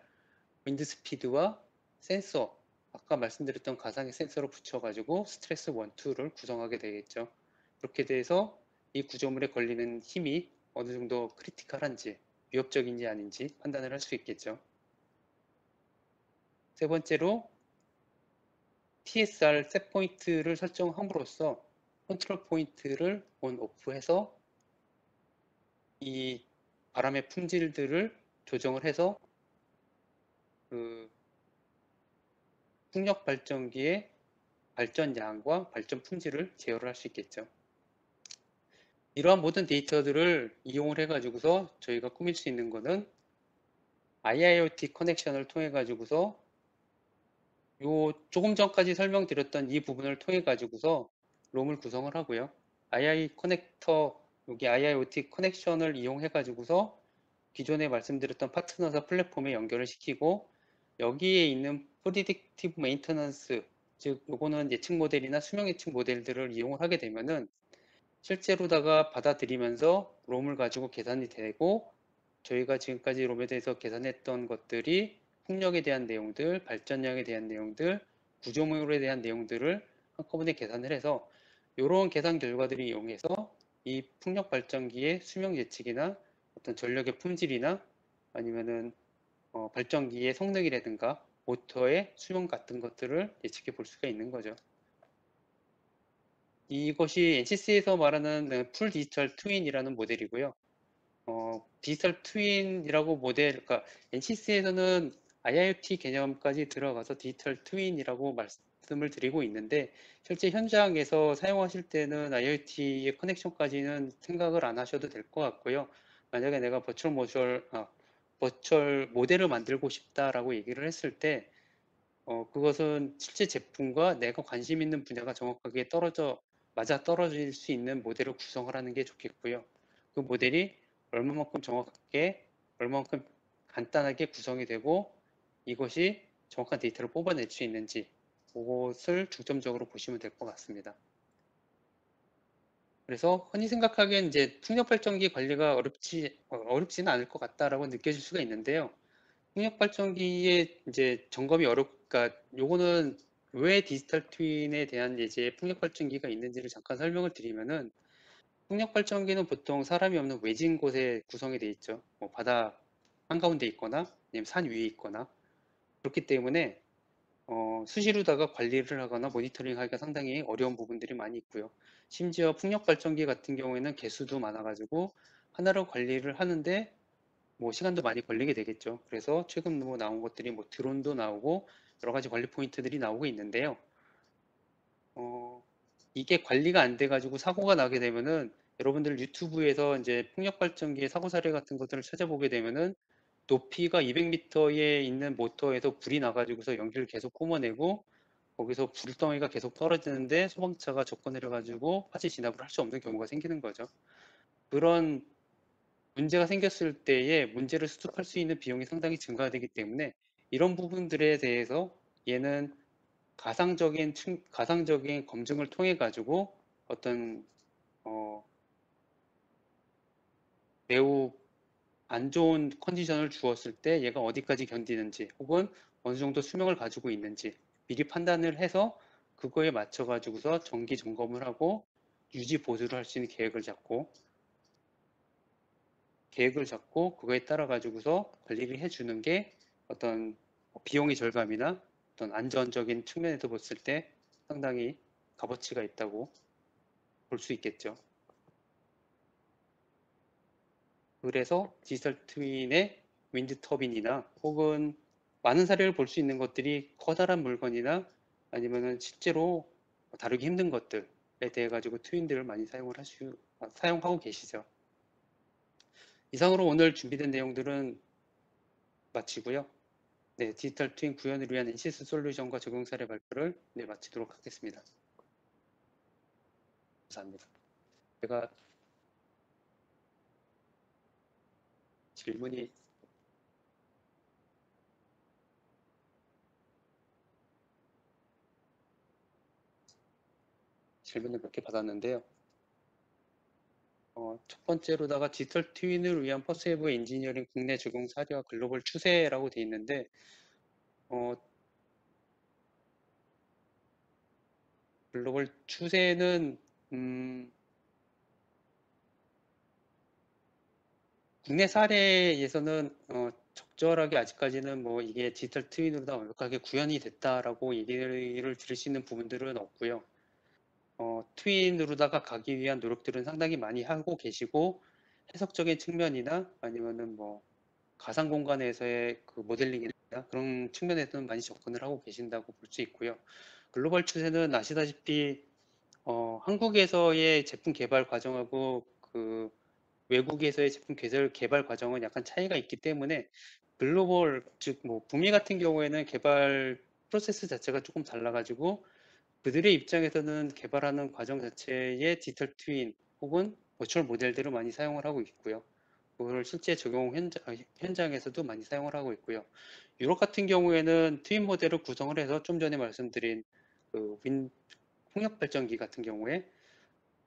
윈드 스피드와 센서, 아까 말씀드렸던 가상의 센서로 붙여가지고 스트레스 1, 2를 구성하게 되겠죠. 그렇게 돼서 이 구조물에 걸리는 힘이 어느 정도 크리티컬한지 위협적인지 아닌지 판단을 할 수 있겠죠. 세 번째로 TSR 셋 포인트를 설정함으로써 컨트롤 포인트를 온, 오프해서 이 바람의 품질들을 조정을 해서 그 풍력 발전기의 발전량과 발전 품질을 제어를 할 수 있겠죠. 이러한 모든 데이터들을 이용을 해가지고서 저희가 꾸밀 수 있는 것은 IIoT 커넥션을 통해 가지고서 요 조금 전까지 설명드렸던 이 부분을 통해 가지고서 롬을 구성을 하고요. II 커넥터, 여기 IIoT 커넥션을 이용해 가지고서 기존에 말씀드렸던 파트너사 플랫폼에 연결을 시키고 여기에 있는 프리딕티브 메인터넌스, 즉 요거는 예측 모델이나 수명 예측 모델들을 이용을 하게 되면은 실제로다가 받아들이면서 롬을 가지고 계산이 되고 저희가 지금까지 롬에 대해서 계산했던 것들이 풍력에 대한 내용들, 발전량에 대한 내용들, 구조물에 대한 내용들을 한꺼번에 계산을 해서 이런 계산 결과들을 이용해서 이 풍력 발전기의 수명 예측이나 어떤 전력의 품질이나 아니면은 발전기의 성능이라든가 모터의 수명 같은 것들을 예측해 볼 수가 있는 거죠. 이것이 NCC에서 말하는 풀 디지털 트윈이라는 모델이고요. 디지털 트윈이라고 그러니까 NCC에서는 IIoT 개념까지 들어가서 디지털 트윈이라고 말씀을 드리고 있는데 실제 현장에서 사용하실 때는 IoT의 커넥션까지는 생각을 안 하셔도 될 것 같고요. 만약에 내가 버추얼 모션, 버추얼 모델을 만들고 싶다라고 얘기를 했을 때 그것은 실제 제품과 내가 관심 있는 분야가 정확하게 맞아 떨어질 수 있는 모델을 구성을 하는 게 좋겠고요. 그 모델이 얼마만큼 정확하게, 얼마만큼 간단하게 구성이 되고 이것이 정확한 데이터를 뽑아낼 수 있는지 그것을 중점적으로 보시면 될 것 같습니다. 그래서 흔히 생각하기엔 이제 풍력 발전기 관리가 어렵지는 않을 것 같다라고 느껴질 수가 있는데요. 풍력 발전기의 이제 점검이 그러니까 요거는 왜 디지털 트윈에 대한 이제 풍력 발전기가 있는지를 잠깐 설명을 드리면은 풍력 발전기는 보통 사람이 없는 외진 곳에 구성이 돼 있죠. 뭐 바다 한가운데 있거나 아니면 산 위에 있거나 그렇기 때문에 수시로다가 관리를 하거나 모니터링 하기가 상당히 어려운 부분들이 많이 있고요. 심지어 풍력 발전기 같은 경우에는 개수도 많아가지고 하나로 관리를 하는데 뭐 시간도 많이 걸리게 되겠죠. 그래서 최근 뭐 나온 것들이 뭐 드론도 나오고 여러 가지 관리 포인트들이 나오고 있는데요. 어, 이게 관리가 안 돼가지고 사고가 나게 되면은 여러분들 유튜브에서 이제 풍력 발전기의 사고 사례 같은 것들을 찾아보게 되면은 높이가 200m에 있는 모터에서 불이 나가지고서 연기를 계속 뿜어내고 거기서 불덩이가 계속 떨어지는데 소방차가 접근을 해가지고 화재 진압을 할 수 없는 경우가 생기는 거죠. 그런 문제가 생겼을 때에 문제를 수습할 수 있는 비용이 상당히 증가되기 때문에 이런 부분들에 대해서 얘는 가상적인 검증을 통해 가지고 어떤 어, 매우 안 좋은 컨디션을 주었을 때 얘가 어디까지 견디는지 혹은 어느 정도 수명을 가지고 있는지 미리 판단을 해서 그거에 맞춰 가지고서 정기 점검을 하고 유지 보수를 할 수 있는 계획을 잡고 그거에 따라 가지고서 관리를 해주는 게 어떤 비용의 절감이나 어떤 안전적인 측면에서 봤을 때 상당히 값어치가 있다고 볼 수 있겠죠. 그래서 디지털 트윈의 윈드 터빈이나 혹은 많은 사례를 볼 수 있는 것들이 커다란 물건이나 아니면은 실제로 다루기 힘든 것들에 대해 가지고 트윈들을 많이 사용하고 계시죠. 이상으로 오늘 준비된 내용들은 마치고요. 네, 디지털 트윈 구현을 위한 NCS 솔루션과 적용 사례 발표를 마치도록 하겠습니다. 감사합니다. 제가 질문이 질문을 몇 개 받았는데요. 첫 번째로다가 디지털 트윈을 위한 퍼스웨브 엔지니어링 국내 적용 사례와 글로벌 추세라고 돼 있는데 어, 글로벌 추세는 국내 사례에서는 적절하게 아직까지는 뭐 이게 디지털 트윈으로 다 완벽하게 구현이 됐다라고 얘기를 들을 수 있는 부분들은 없고요. 트윈으로다가 가기 위한 노력들은 상당히 많이 하고 계시고 해석적인 측면이나 아니면은 뭐 가상 공간에서의 그 모델링이나 그런 측면에서는 많이 접근을 하고 계신다고 볼 수 있고요. 글로벌 추세는 아시다시피 한국에서의 제품 개발 과정하고 그 외국에서의 제품 개발 과정은 약간 차이가 있기 때문에 글로벌 즉 뭐 북미 같은 경우에는 개발 프로세스 자체가 조금 달라가지고 그들의 입장에서는 개발하는 과정 자체의 디지털 트윈 혹은 버추얼 모델들을 많이 사용을 하고 있고요. 그걸 실제 적용 현장에서도 많이 사용을 하고 있고요. 유럽 같은 경우에는 트윈 모델을 구성을 해서 좀 전에 말씀드린 그 풍력 발전기 같은 경우에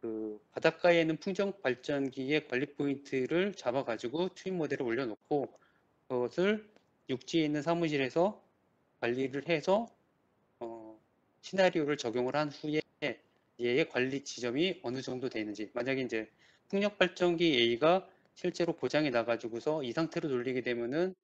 그 바닷가에 있는 풍력 발전기의 관리 포인트를 잡아가지고 트윈 모델을 올려놓고 그것을 육지에 있는 사무실에서 관리를 해서 시나리오를 적용을 한 후에 얘의 관리 지점이 어느 정도 되는지 만약에 이제 풍력 발전기 A가 실제로 고장이 나가지고서 이 상태로 돌리게 되면은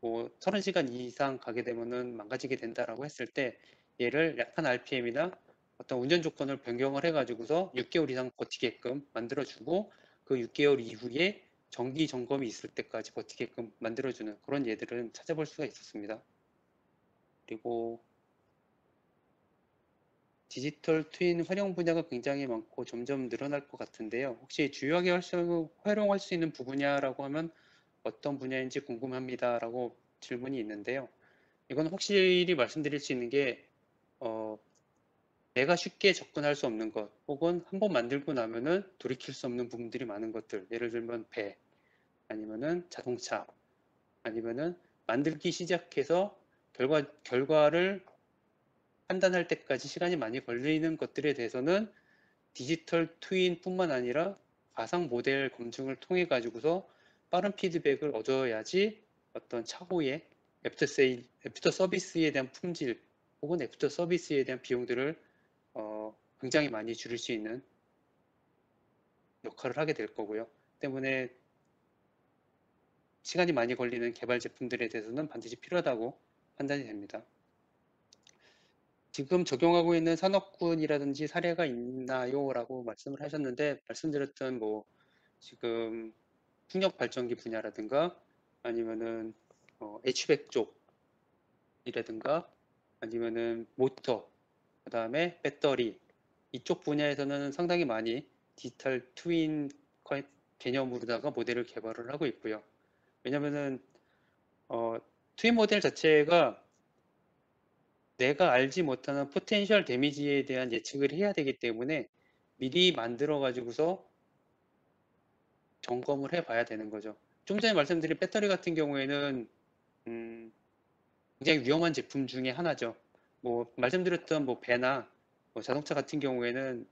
뭐 30시간 이상 가게 되면은 망가지게 된다라고 했을 때 얘를 약한 RPM이나 어떤 운전 조건을 변경을 해가지고서 6개월 이상 버티게끔 만들어주고 그 6개월 이후에 정기 점검이 있을 때까지 버티게끔 만들어주는 그런 예들은 찾아볼 수가 있었습니다. 그리고 디지털 트윈 활용 분야가 굉장히 많고 점점 늘어날 것 같은데요. 혹시 주요하게 활용할 수 있는 부분이냐라고 하면 어떤 분야인지 궁금합니다라고 질문이 있는데요. 이건 확실히 말씀드릴 수 있는 게 내가 쉽게 접근할 수 없는 것, 혹은 한번 만들고 나면은 돌이킬 수 없는 부분들이 많은 것들, 예를 들면 배, 아니면은 자동차, 아니면은 만들기 시작해서 결과를 판단할 때까지 시간이 많이 걸리는 것들에 대해서는 디지털 트윈뿐만 아니라 가상 모델 검증을 통해 가지고서 빠른 피드백을 얻어야지 어떤 차후에 애프터 서비스에 대한 품질 혹은 애프터 서비스에 대한 비용들을 굉장히 많이 줄일 수 있는 역할을 하게 될 거고요. 때문에 시간이 많이 걸리는 개발 제품들에 대해서는 반드시 필요하다고 판단이 됩니다. 지금 적용하고 있는 산업군이라든지 사례가 있나요? 라고 말씀을 하셨는데, 말씀드렸던 지금 풍력 발전기 분야라든가 아니면은 HVAC 쪽이라든가 아니면은 모터, 그 다음에 배터리, 이쪽 분야에서는 상당히 많이 디지털 트윈 개념으로다가 모델을 개발을 하고 있고요. 왜냐면은 트윈 모델 자체가 내가 알지 못하는 포텐셜 데미지에 대한 예측을 해야 되기 때문에 미리 만들어 가지고서 점검을 해 봐야 되는 거죠. 좀 전에 말씀드린 배터리 같은 경우에는 음, 굉장히 위험한 제품 중에 하나죠. 말씀드렸던 배나 자동차 같은 경우에는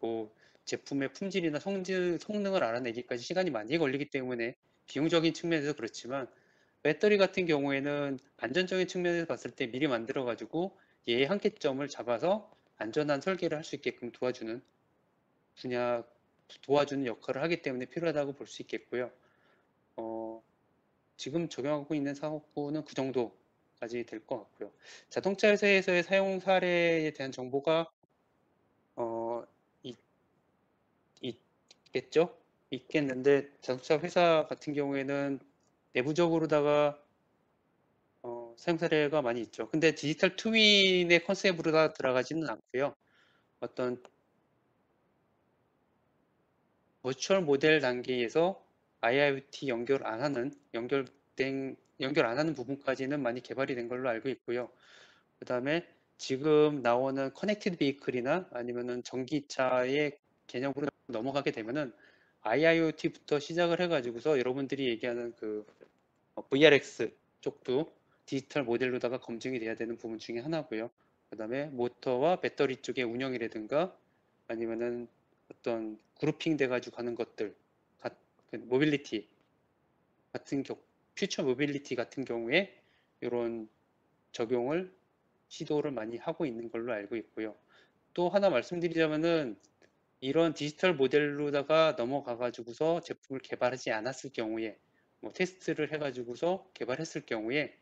제품의 품질이나 성능을 알아내기까지 시간이 많이 걸리기 때문에 비용적인 측면에서 그렇지만, 배터리 같은 경우에는 안전적인 측면에서 봤을 때 미리 만들어 가지고 얘의 한계점을 잡아서 안전한 설계를 할 수 있게끔 도와주는 역할을 하기 때문에 필요하다고 볼 수 있겠고요. 어, 지금 적용하고 있는 사업부는 그 정도까지 될 것 같고요. 자동차 회사에서의 사용 사례에 대한 정보가 어, 있, 있겠죠? 있겠는데, 자동차 회사 같은 경우에는 내부적으로다가 사용 사례가 많이 있죠. 근데 디지털 트윈의 컨셉으로 다 들어가지는 않고요. 어떤 버추얼 모델 단계에서 IIoT 연결 안 하는 부분까지는 많이 개발이 된 걸로 알고 있고요. 그 다음에 지금 나오는 커넥티드 비클이나 아니면은 전기차의 개념으로 넘어가게 되면은 IIoT부터 시작을 해가지고서 여러분들이 얘기하는 VRX 쪽도 디지털 모델로다가 검증이 돼야 되는 부분 중에 하나고요. 그 다음에 모터와 배터리 쪽의 운영이라든가 아니면은 어떤 그룹핑 돼가지고 가는 것들, 모빌리티 같은 퓨처 모빌리티 같은 경우에 이런 적용을 시도를 많이 하고 있는 걸로 알고 있고요. 또 하나 말씀드리자면은 이런 디지털 모델로다가 넘어가 가지고서 제품을 개발하지 않았을 경우에 테스트를 해가지고서 개발했을 경우에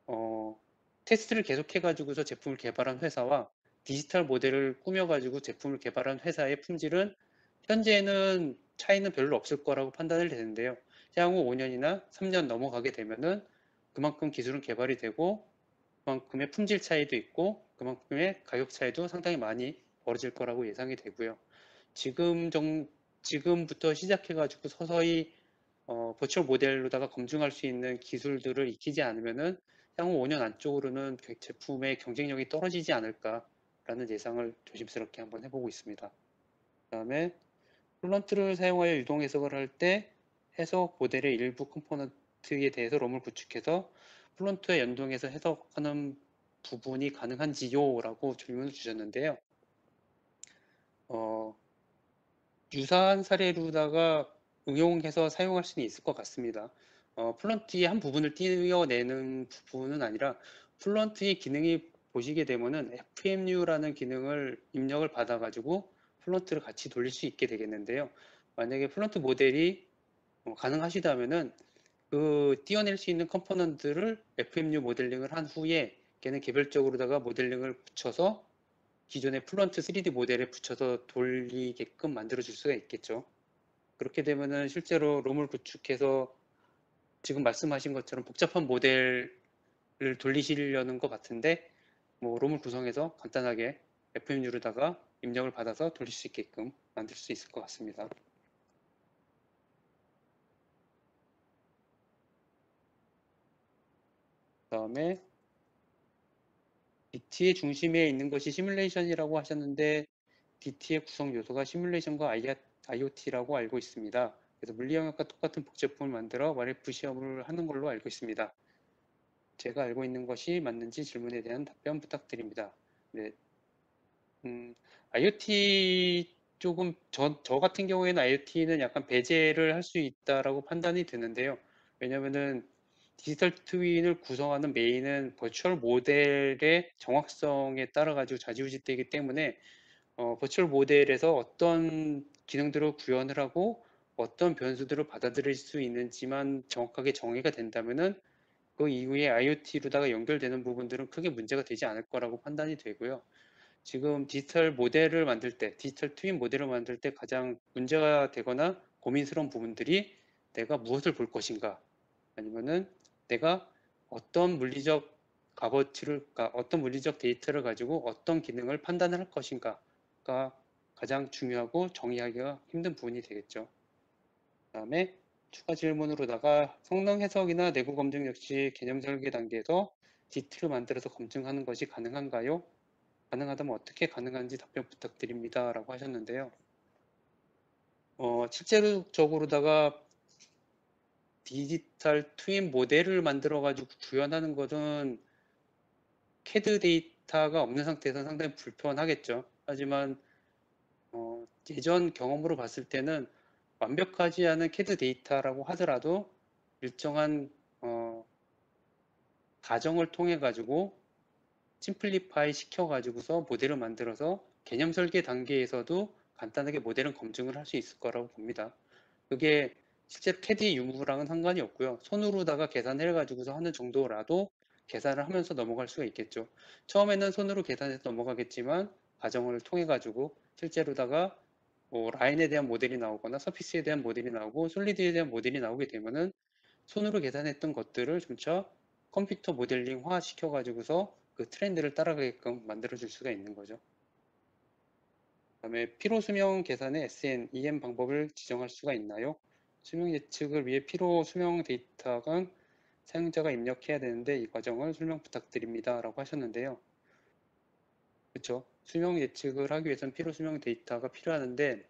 어, 테스트를 계속해 가지고서 제품을 개발한 회사와 디지털 모델을 꾸며 가지고 제품을 개발한 회사의 품질은 현재는 차이는 별로 없을 거라고 판단을 되는데요. 향후 5년이나 3년 넘어가게 되면은 그만큼 기술은 개발이 되고 그만큼의 품질 차이도 있고 그만큼의 가격 차이도 상당히 많이 벌어질 거라고 예상이 되고요. 지금부터 시작해가지고 서서히 버추얼 모델로다가 검증할 수 있는 기술들을 익히지 않으면은 향후 5년 안쪽으로는 제품의 경쟁력이 떨어지지 않을까라는 예상을 조심스럽게 한번 해보고 있습니다. 그다음에 플런트를 사용하여 유동 해석을 할 때 해석 모델의 일부 컴포넌트에 대해서 롬을 구축해서 플런트에 연동해서 해석하는 부분이 가능한지요? 라고 질문을 주셨는데요. 어, 유사한 사례로다가 응용해서 사용할 수는 있을 것 같습니다. 플런트의 한 부분을 띄워내는 부분은 아니라 플런트의 기능이 보시게 되면은 FMU라는 기능을 입력을 받아가지고 플런트를 같이 돌릴 수 있게 되겠는데요. 만약에 플런트 모델이 가능하시다면은 띄워낼 수 있는 컴포넌트를 FMU 모델링을 한 후에 걔는 개별적으로다가 모델링을 붙여서 기존의 플런트 3D 모델에 붙여서 돌리게끔 만들어 줄 수가 있겠죠. 그렇게 되면은 실제로 롬을 구축해서 지금 말씀하신 것처럼 복잡한 모델을 돌리시려는 것 같은데 롬을 구성해서 간단하게 FMU로다가 입력을 받아서 돌릴 수 있게끔 만들 수 있을 것 같습니다. 그다음에 DT의 중심에 있는 것이 시뮬레이션이라고 하셨는데 DT의 구성 요소가 시뮬레이션과 IoT라고 알고 있습니다. 그래서 물리영역과 똑같은 복제품을 만들어 RF 시험을 하는 걸로 알고 있습니다. 제가 알고 있는 것이 맞는지 질문에 대한 답변 부탁드립니다. 네, IoT 조금 저 같은 경우에는 IoT는 약간 배제를 할 수 있다라고 판단이 드는데요. 왜냐면은 디지털 트윈을 구성하는 메인은 버추얼 모델의 정확성에 따라 가지고 좌지우지되기 때문에 버추얼 모델에서 어떤 기능들을 구현을 하고 어떤 변수들을 받아들일 수 있는지만 정확하게 정의가 된다면은 그 이후에 IoT로다가 연결되는 부분들은 크게 문제가 되지 않을 거라고 판단이 되고요. 지금 디지털 모델을 만들 때, 디지털 트윈 모델을 만들 때 가장 문제가 되거나 고민스러운 부분들이 내가 무엇을 볼 것인가, 아니면은 내가 어떤 물리적 값어치를, 어떤 물리적 데이터를 가지고 어떤 기능을 판단을 할 것인가가 가장 중요하고 정의하기가 힘든 부분이 되겠죠. 그다음에 추가 질문으로다가 성능 해석이나 내부 검증 역시 개념 설계 단계에서 디트를 만들어서 검증하는 것이 가능한가요? 가능하다면 어떻게 가능한지 답변 부탁드립니다. 라고 하셨는데요. 실제적으로다가 디지털 트윈 모델을 만들어 가지고 구현하는 것은 CAD 데이터가 없는 상태에서 상당히 불편하겠죠. 하지만 예전 경험으로 봤을 때는 완벽하지 않은 CAD 데이터라고 하더라도 일정한 가정을 통해 가지고 심플리파이 시켜 가지고서 모델을 만들어서 개념 설계 단계에서도 간단하게 모델은 검증을 할 수 있을 거라고 봅니다. 그게 실제로 캐디 유무랑은 상관이 없고요. 손으로다가 계산해 가지고서 하는 정도라도 계산을 하면서 넘어갈 수가 있겠죠. 처음에는 손으로 계산해서 넘어가겠지만 과정을 통해 가지고 실제로다가 뭐 라인에 대한 모델이 나오거나 서피스에 대한 모델이 나오고 솔리드에 대한 모델이 나오게 되면은 손으로 계산했던 것들을 점차 컴퓨터 모델링화 시켜가지고서 그 트렌드를 따라가게끔 만들어줄 수가 있는 거죠. 그다음에 피로 수명 계산의 SN, EM 방법을 지정할 수가 있나요? 수명 예측을 위해 피로 수명 데이터가 사용자가 입력해야 되는데 이 과정을 설명 부탁드립니다. 라고 하셨는데요. 그렇죠. 수명 예측을 하기 위해서는 피로 수명 데이터가 필요하는데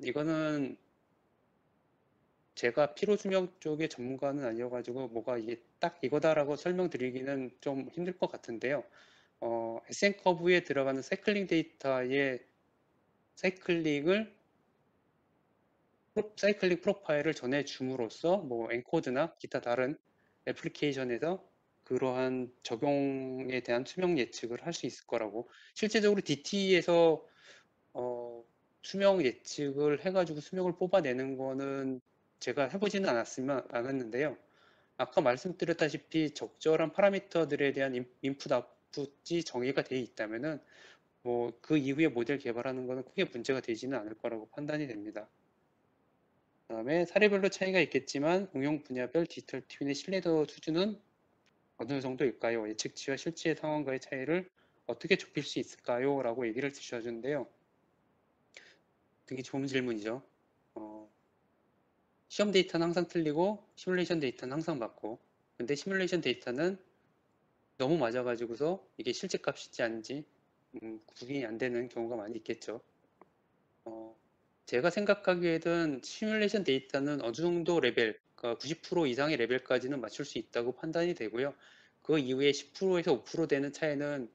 이거는 제가 피로 수명 쪽의 전문가는 아니어가지고 뭐가 이게 딱 이거다라고 설명드리기는 좀 힘들 것 같은데요. SN 커브에 들어가는 사이클링 데이터의 사이클링을 사이클링 프로파일을 전해줌으로써 뭐 엔코드나 기타 다른 애플리케이션에서 그러한 적용에 대한 수명 예측을 할 수 있을 거라고. 실제적으로 DT에서 수명 예측을 해가지고 수명을 뽑아내는 거는 제가 해보지는 않았는데요. 아까 말씀드렸다시피 적절한 파라미터들에 대한 인풋 아웃풋이 정의가 되어 있다면은 뭐 그 이후에 모델 개발하는 거는 크게 문제가 되지는 않을 거라고 판단이 됩니다. 그다음에 사례별로 차이가 있겠지만 응용 분야별 디지털 트윈의 신뢰도 수준은 어느 정도일까요? 예측치와 실제 상황과의 차이를 어떻게 좁힐 수 있을까요? 라고 얘기를 주셔주는데요. 되게 좋은 질문이죠. 어, 시험 데이터는 항상 틀리고 시뮬레이션 데이터는 항상 맞고 근데 시뮬레이션 데이터는 너무 맞아가지고서 이게 실제 값인지 아닌지 구분이 안 되는 경우가 많이 있겠죠. 어, 제가 생각하기에는 시뮬레이션 데이터는 어느 정도 레벨, 그러니까 90% 이상의 레벨까지는 맞출 수 있다고 판단이 되고요. 그 이후에 10%에서 5% 되는 차이는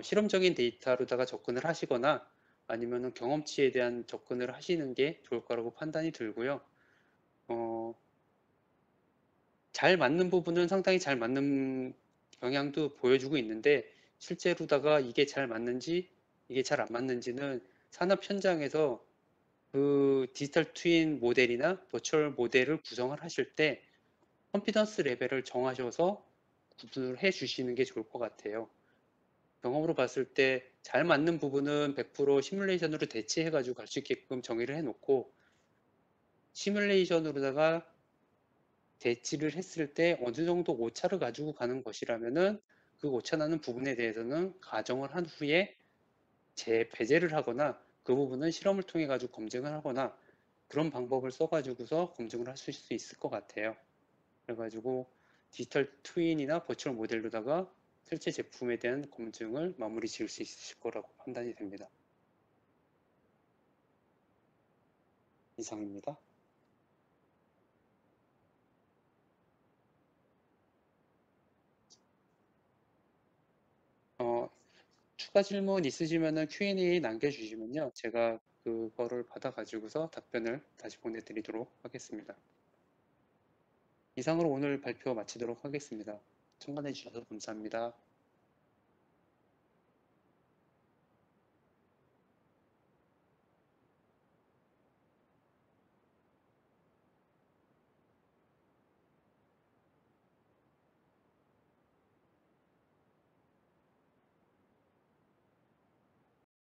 실험적인 데이터로다가 접근을 하시거나 아니면은 경험치에 대한 접근을 하시는 게 좋을 거라고 판단이 들고요. 어, 잘 맞는 부분은 상당히 잘 맞는 경향도 보여주고 있는데 실제로다가 이게 잘 맞는지 이게 잘 안 맞는지는 산업 현장에서 그 디지털 트윈 모델이나 버추얼 모델을 구성을 하실 때 컨피던스 레벨을 정하셔서 구분을 해 주시는 게 좋을 것 같아요. 경험으로 봤을 때 잘 맞는 부분은 100% 시뮬레이션으로 대체해 가지고 갈 수 있게끔 정의를 해 놓고 시뮬레이션으로다가 대치를 했을 때 어느 정도 오차를 가지고 가는 것이라면은 그 오차 나는 부분에 대해서는 가정을 한 후에 배제를 하거나 그 부분은 실험을 통해 가지고 검증을 하거나 그런 방법을 써 가지고서 검증을 할 수 있을 것 같아요. 그래가지고 디지털 트윈이나 버추얼 모델로다가 실제 제품에 대한 검증을 마무리 지을 수 있으실 거라고 판단이 됩니다. 이상입니다. 추가 질문 있으시면은 Q&A 남겨주시면요. 제가 그거를 받아가지고서 답변을 다시 보내드리도록 하겠습니다. 이상으로 오늘 발표 마치도록 하겠습니다. 참관해 주셔서 감사합니다.